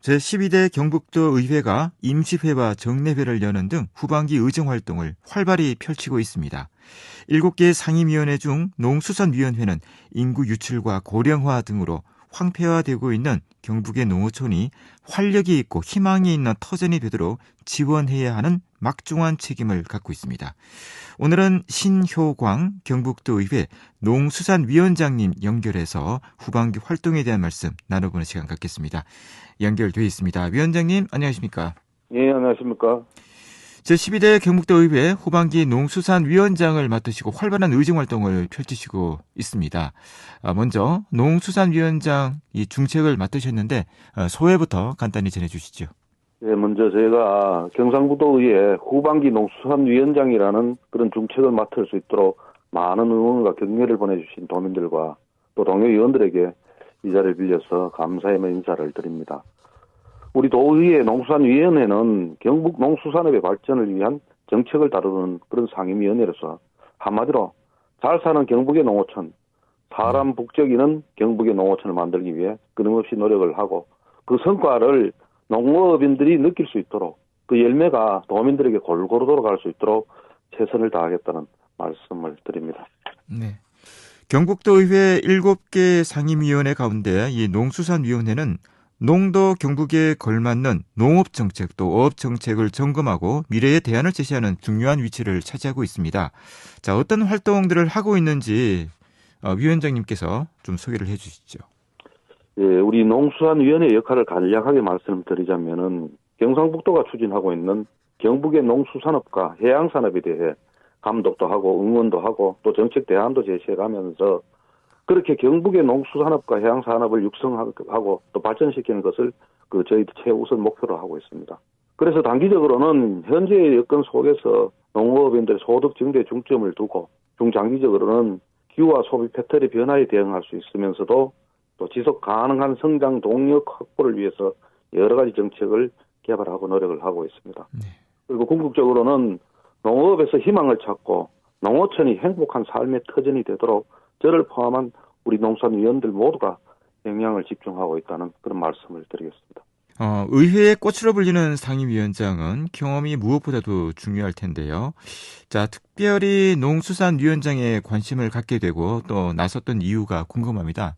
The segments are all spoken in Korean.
제12대 경북도 의회가 임시회와 정례회를 여는 등 후반기 의정 활동을 활발히 펼치고 있습니다. 7개 상임위원회 중 농수산위원회는 인구 유출과 고령화 등으로 황폐화되고 있는 경북의 농어촌이 활력이 있고 희망이 있는 터전이 되도록 지원해야 하는 막중한 책임을 갖고 있습니다. 오늘은 신효광 경북도의회 농수산위원장님 연결해서 후반기 활동에 대한 말씀 나눠보는 시간 갖겠습니다. 연결돼 있습니다. 위원장님 안녕하십니까? 예, 안녕하십니까? 제12대 경북도의회 후반기 농수산위원장을 맡으시고 활발한 의정활동을 펼치시고 있습니다. 먼저 농수산위원장 이 중책을 맡으셨는데 소회부터 간단히 전해주시죠. 예, 먼저 저희가 경상북도의회 후반기 농수산위원장이라는 그런 중책을 맡을 수 있도록 많은 응원과 격려를 보내주신 도민들과 또 동료위원들에게 이 자리를 빌려서 감사의 인사를 드립니다. 우리 도의회 농수산위원회는 경북 농수산업의 발전을 위한 정책을 다루는 그런 상임위원회로서 한마디로 잘 사는 경북의 농어촌, 사람 북적이는 경북의 농어촌을 만들기 위해 끊임없이 노력을 하고 그 성과를 농업인들이 느낄 수 있도록 그 열매가 도민들에게 골고루 돌아갈 수 있도록 최선을 다하겠다는 말씀을 드립니다. 네. 경북도의회 7개 상임위원회 가운데 이 농수산위원회는 농도 경북에 걸맞는 농업정책 또 어업정책을 점검하고 미래의 대안을 제시하는 중요한 위치를 차지하고 있습니다. 자, 어떤 활동들을 하고 있는지 위원장님께서 좀 소개를 해 주시죠. 예, 우리 농수산위원회 역할을 간략하게 말씀드리자면은 경상북도가 추진하고 있는 경북의 농수산업과 해양산업에 대해 감독도 하고 응원도 하고 또 정책 대안도 제시해가면서 그렇게 경북의 농수산업과 해양산업을 육성하고 또 발전시키는 것을 저희 최우선 목표로 하고 있습니다. 그래서 단기적으로는 현재의 여건 속에서 농업인들의 소득 증대에 중점을 두고 중장기적으로는 기후와 소비 패턴의 변화에 대응할 수 있으면서도 또 지속 가능한 성장 동력 확보를 위해서 여러 가지 정책을 개발하고 노력을 하고 있습니다. 그리고 궁극적으로는 농업에서 희망을 찾고 농어촌이 행복한 삶의 터전이 되도록 저를 포함한 우리 농수산위원들 모두가 영향을 집중하고 있다는 그런 말씀을 드리겠습니다. 의회의 꽃으로 불리는 상임위원장은 경험이 무엇보다도 중요할 텐데요. 자, 특별히 농수산위원장에 관심을 갖게 되고 또 나섰던 이유가 궁금합니다.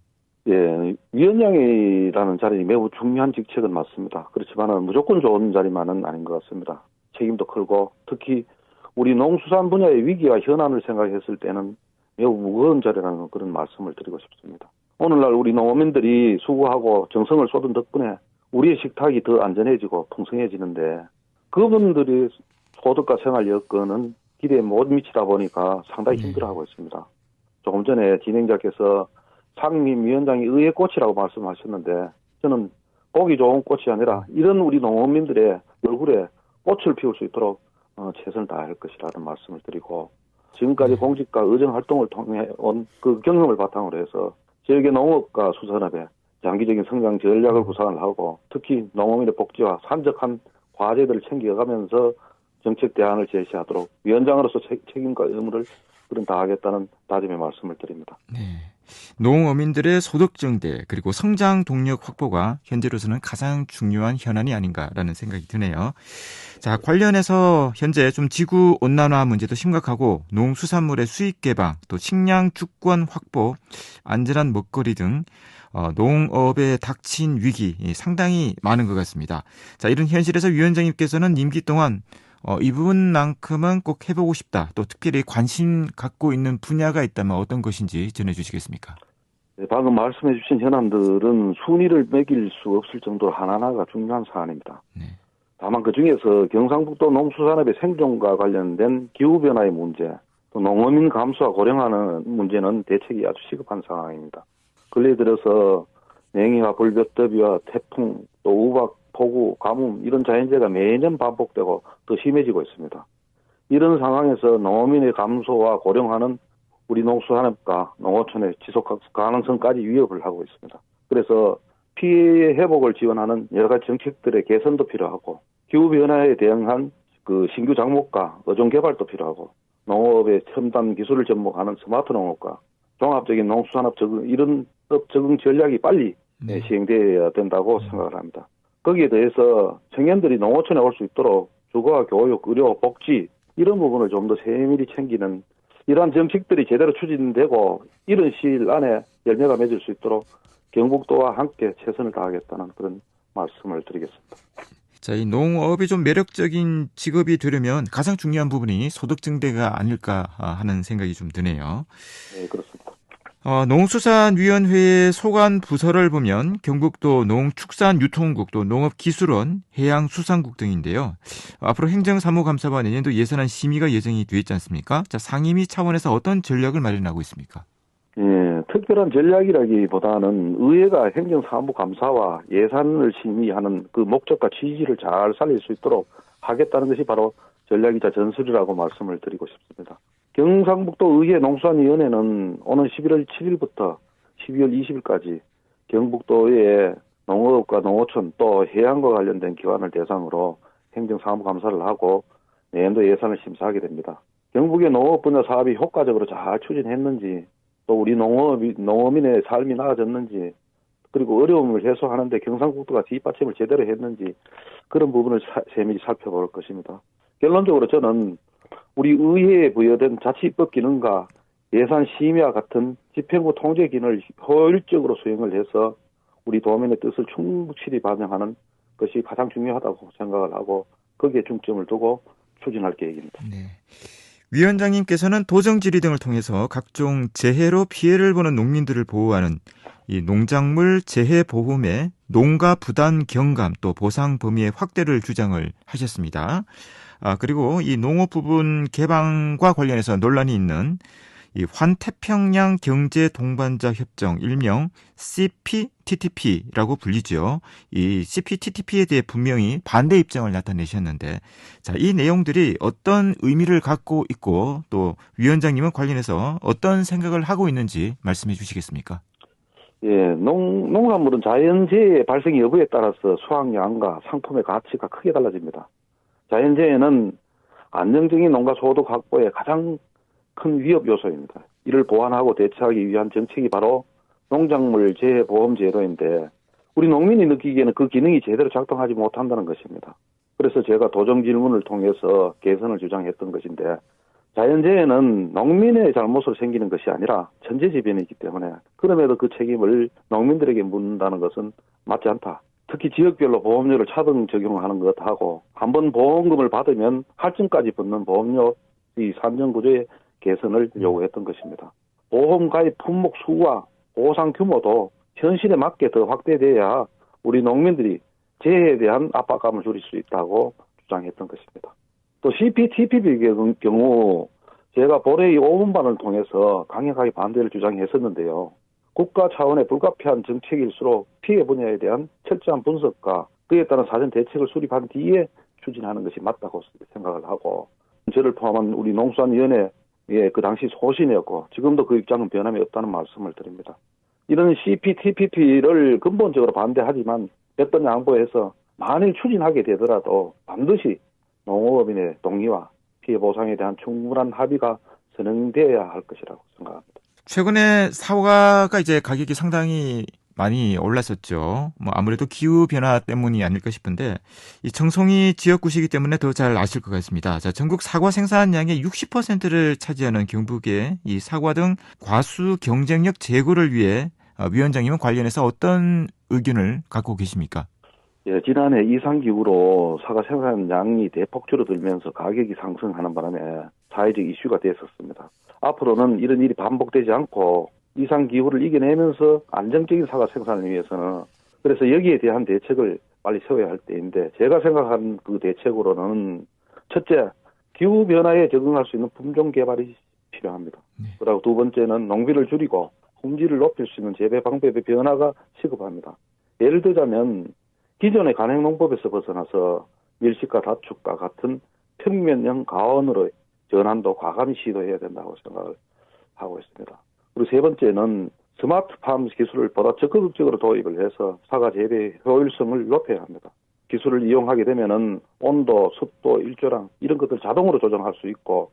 예, 위원장이라는 자리는 매우 중요한 직책은 맞습니다. 그렇지만은 무조건 좋은 자리만은 아닌 것 같습니다. 책임도 크고 특히 우리 농수산 분야의 위기와 현안을 생각했을 때는 매우 무거운 자리라는 그런 말씀을 드리고 싶습니다. 오늘날 우리 농민들이 수고하고 정성을 쏟은 덕분에 우리의 식탁이 더 안전해지고 풍성해지는데 그분들이 소득과 생활 여건은 기대에 못 미치다 보니까 상당히 힘들어하고 있습니다. 조금 전에 진행자께서 상임위원장이 의회 꽃이라고 말씀하셨는데 저는 보기 좋은 꽃이 아니라 이런 우리 농민들의 얼굴에 꽃을 피울 수 있도록 최선을 다할 것이라는 말씀을 드리고 지금까지 공직과 의정 활동을 통해 온 그 경험을 바탕으로 해서 지역의 농업과 수산업에 장기적인 성장 전략을 구상을 하고 특히 농어민의 복지와 산적한 과제들을 챙겨가면서 정책 대안을 제시하도록 위원장으로서 책임과 의무를 다하겠다는 다짐의 말씀을 드립니다. 네. 농어민들의 소득 증대 그리고 성장 동력 확보가 현재로서는 가장 중요한 현안이 아닌가라는 생각이 드네요. 자, 관련해서 현재 좀 지구 온난화 문제도 심각하고 농수산물의 수익 개방, 또 식량 주권 확보, 안전한 먹거리 등 농업에 닥친 위기 상당히 많은 것 같습니다. 자, 이런 현실에서 위원장님께서는 임기 동안 이 부분만큼은 꼭 해보고 싶다. 또 특별히 관심 갖고 있는 분야가 있다면 어떤 것인지 전해주시겠습니까? 네, 방금 말씀해 주신 현안들은 순위를 매길 수 없을 정도로 하나하나가 중요한 사안입니다. 네. 다만 그중에서 경상북도 농수산업의 생존과 관련된 기후변화의 문제, 또 농어민 감소와 고령화는 문제는 대책이 아주 시급한 상황입니다. 근래 들어서 냉해와 불볕더위와 태풍, 또 우박, 폭우, 가뭄 이런 자연재해가 매년 반복되고 더 심해지고 있습니다. 이런 상황에서 농어민의 감소와 고령화는 우리 농수산업과 농어촌의 지속 가능성까지 위협을 하고 있습니다. 그래서 피해 회복을 지원하는 여러 가지 정책들의 개선도 필요하고 기후변화에 대응한 신규 작목과 어종 개발도 필요하고 농업의 첨단 기술을 접목하는 스마트 농업과 종합적인 농수산업 적응 이런 업 적응 전략이 빨리 시행되어야 된다고 생각을 합니다. 거기에 대해서 청년들이 농어촌에 올 수 있도록 주거와 교육, 의료, 복지 이런 부분을 좀 더 세밀히 챙기는 이러한 정책들이 제대로 추진되고 이런 시일 안에 열매가 맺을 수 있도록 경북도와 함께 최선을 다하겠다는 그런 말씀을 드리겠습니다. 자, 이 농업이 좀 매력적인 직업이 되려면 가장 중요한 부분이 소득 증대가 아닐까 하는 생각이 좀 드네요. 네, 그렇습니다. 농수산위원회의 소관 부서를 보면 경북도 농축산유통국, 또 농업기술원, 해양수산국 등인데요. 앞으로 행정사무감사와 내년도 예산안 심의가 예정이 돼 있지 않습니까? 자, 상임위 차원에서 어떤 전략을 마련하고 있습니까? 예, 특별한 전략이라기보다는 의회가 행정사무감사와 예산을 심의하는 그 목적과 취지를 잘 살릴 수 있도록 하겠다는 것이 바로 전략이자 전술이라고 말씀을 드리고 싶습니다. 경상북도 의회 농수산위원회는 오는 11월 7일부터 12월 20일까지 경북도의 농업과 농어촌 또 해양과 관련된 기관을 대상으로 행정사무감사를 하고 내년도 예산을 심사하게 됩니다. 경북의 농업 분야 사업이 효과적으로 잘 추진했는지 또 우리 농어민의 삶이 나아졌는지 그리고 어려움을 해소하는데 경상북도가 뒷받침을 제대로 했는지 그런 부분을 세밀히 살펴볼 것입니다. 결론적으로 저는 우리 의회에 부여된 자치입법 기능과 예산 심의와 같은 집행부 통제 기능을 효율적으로 수행을 해서 우리 도민의 뜻을 충실히 반영하는 것이 가장 중요하다고 생각을 하고 거기에 중점을 두고 추진할 계획입니다. 네. 위원장님께서는 도정지리 등을 통해서 각종 재해로 피해를 보는 농민들을 보호하는 이 농작물 재해 보험의 농가 부담 경감 또 보상 범위의 확대를 주장을 하셨습니다. 그리고 이 농업 부분 개방과 관련해서 논란이 있는 이 환태평양 경제 동반자 협정 일명 CPTPP라고 불리죠. 이 CPTPP에 대해 분명히 반대 입장을 나타내셨는데, 자, 이 내용들이 어떤 의미를 갖고 있고 또 위원장님은 관련해서 어떤 생각을 하고 있는지 말씀해 주시겠습니까? 예, 농산물은 자연재해 발생 여부에 따라서 수확량과 상품의 가치가 크게 달라집니다. 자연재해는 안정적인 농가 소득 확보에 가장 큰 위협 요소입니다. 이를 보완하고 대처하기 위한 정책이 바로 농작물 재해 보험 제도인데 우리 농민이 느끼기에는 그 기능이 제대로 작동하지 못한다는 것입니다. 그래서 제가 도정 질문을 통해서 개선을 주장했던 것인데 자연재해는 농민의 잘못으로 생기는 것이 아니라 천재지변이기 때문에 그럼에도 그 책임을 농민들에게 묻는다는 것은 맞지 않다. 특히 지역별로 보험료를 차등 적용하는 것하고 한번 보험금을 받으면 할증까지 붙는 보험료 이 산정 구조의 개선을 요구했던 것입니다. 보험 가입 품목 수와 보상 규모도 현실에 맞게 더 확대돼야 우리 농민들이 재해에 대한 압박감을 줄일 수 있다고 주장했던 것입니다. 또 CPTPP의 경우 제가 볼의 5분반을 통해서 강력하게 반대를 주장했었는데요. 국가 차원의 불가피한 정책일수록 피해 분야에 대한 철저한 분석과 그에 따른 사전 대책을 수립한 뒤에 추진하는 것이 맞다고 생각을 하고 저를 포함한 우리 농수산위원회의 그 당시 소신이었고 지금도 그 입장은 변함이 없다는 말씀을 드립니다. 이런 CPTPP를 근본적으로 반대하지만 몇 번 양보해서 만일 추진하게 되더라도 반드시 농업인의 동의와 피해 보상에 대한 충분한 합의가 선행되어야 할 것이라고 생각합니다. 최근에 사과가 이제 가격이 상당히 많이 올랐었죠. 뭐 아무래도 기후 변화 때문이 아닐까 싶은데 이 청송이 지역구시기 때문에 더 잘 아실 것 같습니다. 자, 전국 사과 생산량의 60%를 차지하는 경북의 이 사과 등 과수 경쟁력 제고를 위해 위원장님은 관련해서 어떤 의견을 갖고 계십니까? 예, 지난해 이상기후로 사과 생산량이 대폭 줄어들면서 가격이 상승하는 바람에 사회적 이슈가 됐었습니다. 앞으로는 이런 일이 반복되지 않고 이상기후를 이겨내면서 안정적인 사과 생산을 위해서는 그래서 여기에 대한 대책을 빨리 세워야 할 때인데 제가 생각한 그 대책으로는 첫째, 기후변화에 적응할 수 있는 품종 개발이 필요합니다. 그리고 두 번째는 농비를 줄이고 품질을 높일 수 있는 재배 방법의 변화가 시급합니다. 예를 들자면 기존의 간행농법에서 벗어나서 밀식과 다축과 같은 평면형 가온으로 전환도 과감히 시도해야 된다고 생각을 하고 있습니다. 그리고 세 번째는 스마트팜 기술을 보다 적극적으로 도입을 해서 사과 재배 효율성을 높여야 합니다. 기술을 이용하게 되면은 온도, 습도, 일조량 이런 것들 자동으로 조정할 수 있고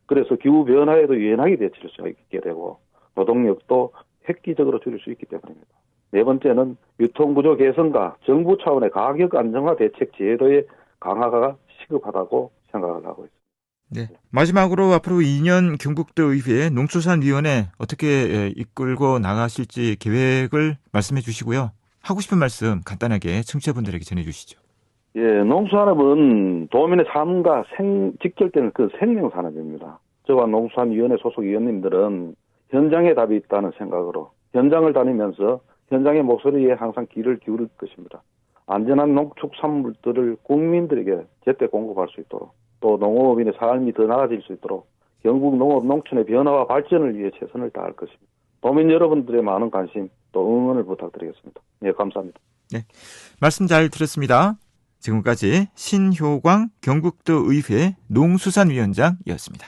그래서 기후 변화에도 유연하게 대처할 수 있게 되고 노동력도 획기적으로 줄일 수 있기 때문입니다. 네 번째는 유통구조 개선과 정부 차원의 가격 안정화 대책 제도의 강화가 시급하다고 생각을 하고 있습니다. 네. 마지막으로 앞으로 2년 경북도 의회 농수산위원회 어떻게 이끌고 나가실지 계획을 말씀해 주시고요. 하고 싶은 말씀 간단하게 청취자분들에게 전해 주시죠. 예, 농수산업은 도민의 삶과 직결되는 그 생명산업입니다. 저와 농수산위원회 소속 위원님들은 현장에 답이 있다는 생각으로 현장을 다니면서 현장의 목소리에 항상 귀를 기울일 것입니다. 안전한 농축산물들을 국민들에게 제때 공급할 수 있도록 또 농업인의 삶이 더 나아질 수 있도록 경북 농업 농촌의 변화와 발전을 위해 최선을 다할 것입니다. 도민 여러분들의 많은 관심 또 응원을 부탁드리겠습니다. 네, 감사합니다. 네, 말씀 잘 들었습니다. 지금까지 신효광 경북도 의회 농수산위원장이었습니다.